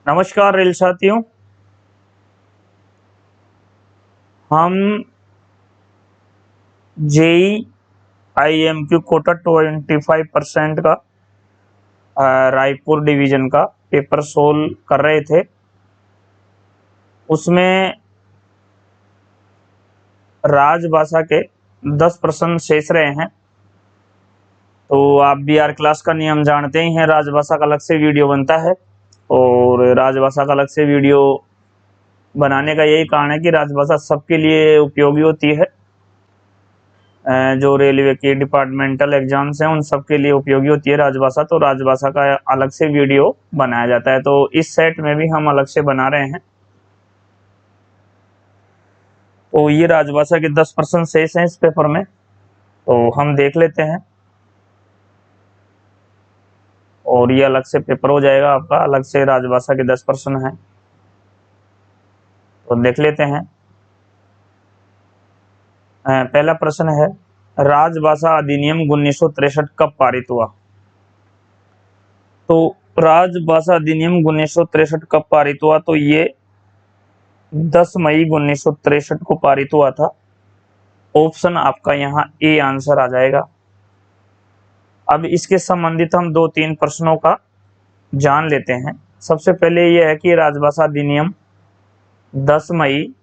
नमस्कार रेल साथियों। हम जेई IMQ कोटा 25% का रायपुर डिवीजन का पेपर सोल्व कर रहे थे। उसमें राजभाषा के 10 प्रश्न शेष रहे हैं। तो आप BR क्लास का नियम जानते ही हैं, राजभाषा का अलग से वीडियो बनता है और राजभाषा का अलग से वीडियो बनाने का यही कारण है कि राजभाषा सबके लिए उपयोगी होती है। जो रेलवे के डिपार्टमेंटल एग्जाम्स हैं उन सब के लिए उपयोगी होती है राजभाषा। तो राजभाषा का अलग से वीडियो बनाया जाता है, तो इस सेट में भी हम अलग से बना रहे हैं। तो ये राजभाषा के 10 प्रश्न शेष हैं इस पेपर में, तो हम देख लेते हैं और ये अलग से पेपर हो जाएगा आपका। अलग से राजभाषा के 10 प्रश्न हैं, तो देख लेते हैं। पहला प्रश्न है, राजभाषा अधिनियम 1963 कब पारित हुआ? तो राजभाषा अधिनियम 1963 कब पारित हुआ? तो ये 10 मई 1963 को पारित हुआ था। ऑप्शन आपका यहाँ ए आंसर आ जाएगा। अब इसके संबंधित हम 2-3 प्रश्नों का जान लेते हैं। सबसे पहले यह है कि राजभाषा अधिनियम 10 मई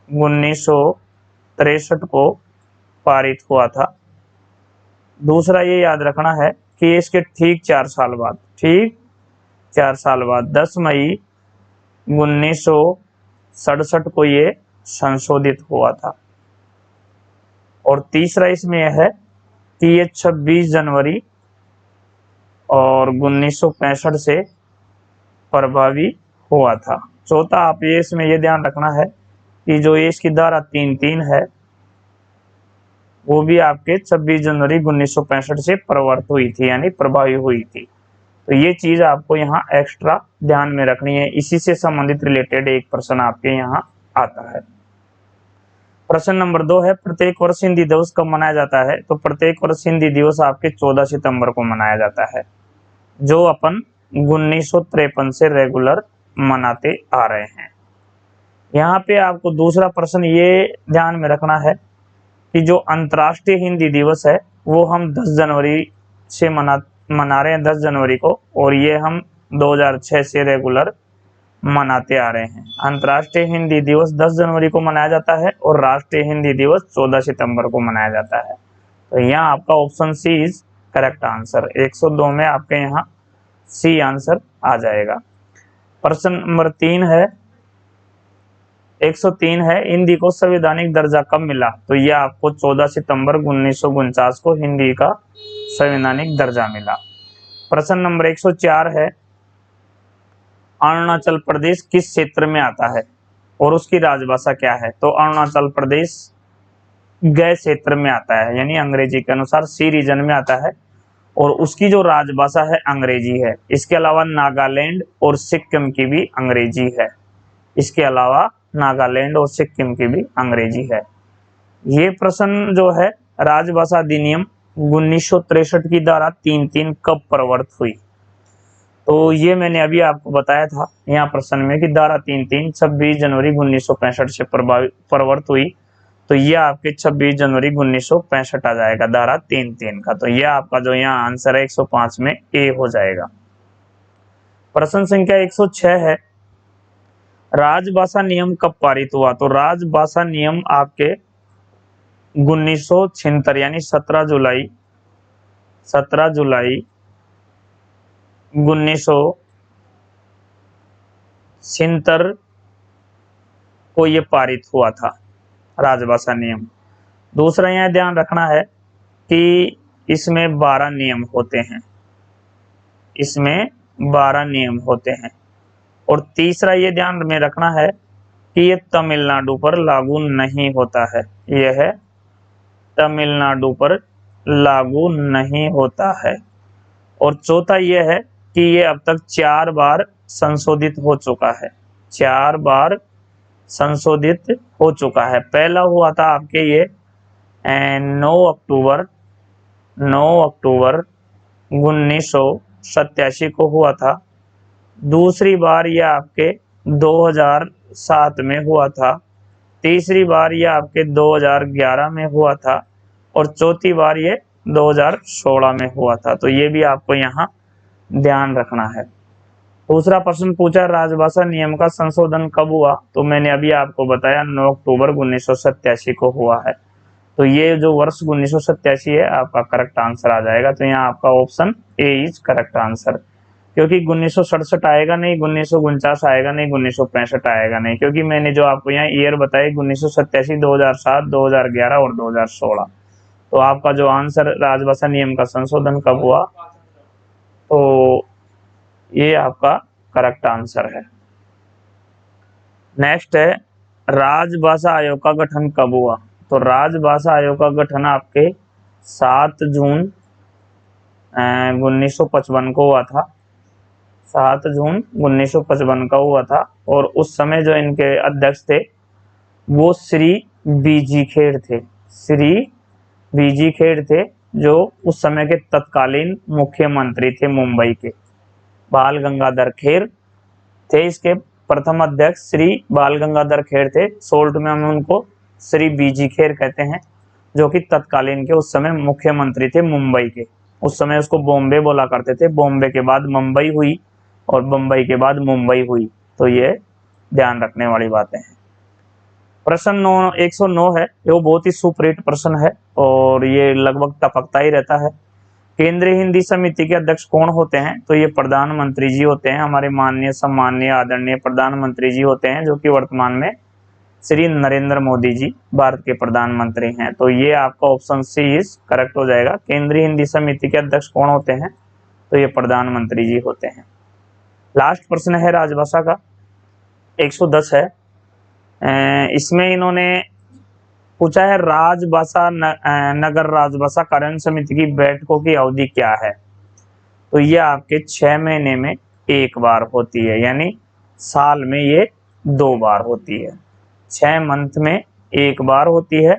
1963 को पारित हुआ था। दूसरा ये याद रखना है कि इसके ठीक 4 साल बाद 10 मई 1967 को ये संशोधित हुआ था। और तीसरा इसमें यह है कि ये 26 जनवरी और 1965 से प्रभावी हुआ था। चौथा आप ये इसमें ये ध्यान रखना है कि जो ये इसकी धारा 3(3) है वो भी आपके 26 जनवरी 1965 से प्रवर्त हुई थी, यानी प्रभावी हुई थी। तो ये चीज आपको यहाँ एक्स्ट्रा ध्यान में रखनी है। इसी से संबंधित रिलेटेड एक प्रश्न आपके यहाँ आता है। प्रश्न नंबर 2 है, प्रत्येक वर्ष हिंदी दिवस कब मनाया जाता है? तो प्रत्येक वर्ष हिंदी दिवस आपके 14 सितंबर को मनाया जाता है, जो अपन 1953 से रेगुलर मनाते आ रहे हैं। यहाँ पे आपको दूसरा प्रश्न ये ध्यान में रखना है कि जो अंतर्राष्ट्रीय हिंदी दिवस है वो हम 10 जनवरी से मना रहे हैं, 10 जनवरी को, और ये हम 2006 से रेगुलर मनाते आ रहे हैं। अंतर्राष्ट्रीय हिंदी दिवस 10 जनवरी को मनाया जाता है और राष्ट्रीय हिंदी दिवस 14 सितंबर को मनाया जाता है। तो यहाँ आपका option C is correct answer. 102 में आपके यहाँ सी आंसर आ जाएगा। प्रश्न नंबर 3 है, 103 है, हिंदी को संवैधानिक दर्जा कब मिला? तो यह आपको 14 सितंबर 1949 को हिंदी का संवैधानिक दर्जा मिला। प्रश्न नंबर 104 है, अरुणाचल प्रदेश किस क्षेत्र में आता है और उसकी राजभाषा क्या है? तो अरुणाचल प्रदेश गै क्षेत्र में आता है, यानी अंग्रेजी के अनुसार सी रीजन में आता है और उसकी जो राजभाषा है अंग्रेजी है। इसके अलावा नागालैंड और सिक्किम की भी अंग्रेजी है। इसके अलावा नागालैंड और सिक्किम की भी अंग्रेजी है। ये प्रश्न जो है, राजभाषा अधिनियम 1963 की धारा 3(3) कब प्रवर्त हुई? तो ये मैंने अभी आपको बताया था यहाँ प्रश्न में कि धारा 3(3) 26 जनवरी 1965 से प्रवर्त हुई। तो यह आपके 26 जनवरी 1965 आ जाएगा धारा 3(3) का। तो यह आपका जो यहाँ आंसर है 105 में ए हो जाएगा। प्रश्न संख्या 106 है, राजभाषा नियम कब पारित हुआ? तो राजभाषा नियम आपके 1976 यानी 17 जुलाई 1976 को ये पारित हुआ था राजभाषा नियम। दूसरा यह ध्यान रखना है कि इसमें 12 नियम होते हैं, इसमें 12 नियम होते हैं। और तीसरा ये ध्यान में रखना है कि ये तमिलनाडु पर लागू नहीं होता है, यह तमिलनाडु पर लागू नहीं होता है। और चौथा यह है कि ये अब तक 4 बार संशोधित हो चुका है, 4 बार संशोधित हो चुका है। पहला हुआ था आपके ये 9 अक्टूबर 1987 को हुआ था। दूसरी बार ये आपके 2007 में हुआ था, तीसरी बार ये आपके 2011 में हुआ था और चौथी बार ये 2016 में हुआ था। तो ये भी आपको यहाँ ध्यान रखना है। दूसरा प्रश्न पूछा राजभाषा नियम का संशोधन कब हुआ, तो मैंने अभी आपको बताया 9 अक्टूबर 1987 को हुआ है। तो ये जो वर्ष 1987 है आपका करेक्ट आंसर आ जाएगा। तो यहाँ आपका option A is correct answer, क्योंकि 1967 आएगा नहीं, 1949 आएगा नहीं, 1965 आएगा नहीं, क्योंकि मैंने जो आपको यहाँ ईयर बताए 1987, 2007, 2011 और 2016। तो आपका जो आंसर राजभाषा नियम का संशोधन कब हुआ, तो ये आपका करेक्ट आंसर है। नेक्स्ट है राजभाषा आयोग का गठन कब हुआ, तो राजभाषा आयोग का गठन आपके 7 जून 1955 को हुआ था। 7 जून 1955 का हुआ था और उस समय जो इनके अध्यक्ष थे वो श्री बीजी खेर थे। श्री बीजी खेर थे जो उस समय के तत्कालीन मुख्यमंत्री थे मुंबई के। बाल गंगाधर खेर थे इसके प्रथम अध्यक्ष, श्री बाल गंगाधर खेर थे। शॉर्ट में हम उनको श्री बीजी खेर कहते हैं, जो कि तत्कालीन के उस समय मुख्यमंत्री थे मुंबई के। उस समय उसको बॉम्बे बोला करते थे। बॉम्बे के बाद मुंबई हुई और मुंबई के बाद मुंबई हुई। तो ये ध्यान रखने वाली बातें हैं। प्रश्न 109 है, वो बहुत ही सुपरहिट प्रश्न है और ये लगभग टपकता ही रहता है। केंद्रीय हिंदी समिति के अध्यक्ष कौन होते हैं, तो ये प्रधानमंत्री जी होते हैं। हमारे माननीय सम्माननीय आदरणीय प्रधानमंत्री जी होते हैं, जो कि वर्तमान में श्री नरेंद्र मोदी जी भारत के प्रधानमंत्री हैं। तो ये आपका ऑप्शन सी इज करेक्ट हो जाएगा। केंद्रीय हिंदी समिति के अध्यक्ष कौन होते हैं, तो ये प्रधानमंत्री जी होते हैं। लास्ट प्रश्न है राजभाषा का, 110 है। इसमें इन्होंने पूछा है राजभाषा नगर राजभाषा कार्यान्वयन समिति की बैठकों की अवधि क्या है, तो ये आपके 6 महीने में एक बार होती है, यानी साल में ये 2 बार होती है। 6 मंथ में एक बार होती है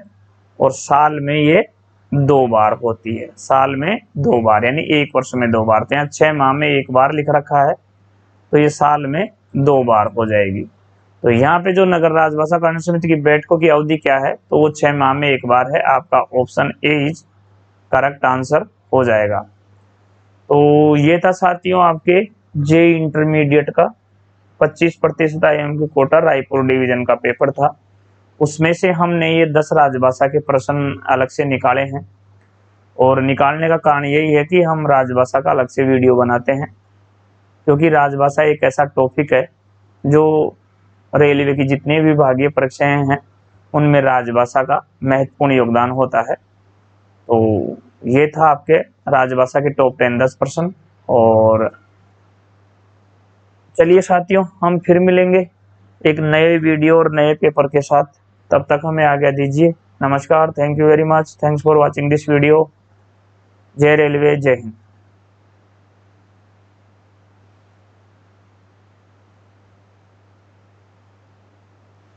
और साल में ये 2 बार होती है। साल में 2 बार यानी एक वर्ष में 2 बार। तो यहाँ 6 माह में एक बार लिख रखा है, तो ये साल में 2 बार हो जाएगी। तो यहाँ पे जो नगर राजभाषा कार्यान्वयन समिति की बैठकों की अवधि क्या है, तो वो 6 माह में एक बार है। आपका option A is correct answer हो जाएगा। तो ये था साथियों आपके जे इंटरमीडिएट का 25% IIM की कोटा रायपुर डिवीजन का पेपर था। उसमें से हमने ये 10 राजभाषा के प्रश्न अलग से निकाले हैं और निकालने का कारण यही है कि हम राजभाषा का अलग से वीडियो बनाते हैं, क्योंकि राजभाषा एक ऐसा टॉपिक है जो रेलवे की जितनी भी विभागीय परीक्षाएं हैं उनमें राजभाषा का महत्वपूर्ण योगदान होता है। तो ये था आपके राजभाषा के टॉप 10 प्रश्न। और चलिए साथियों, हम फिर मिलेंगे एक नए वीडियो और नए पेपर के साथ। तब तक हमें आज्ञा दीजिए। नमस्कार, thank you very much, thanks for watching this video. जय रेलवे, जय हिंद।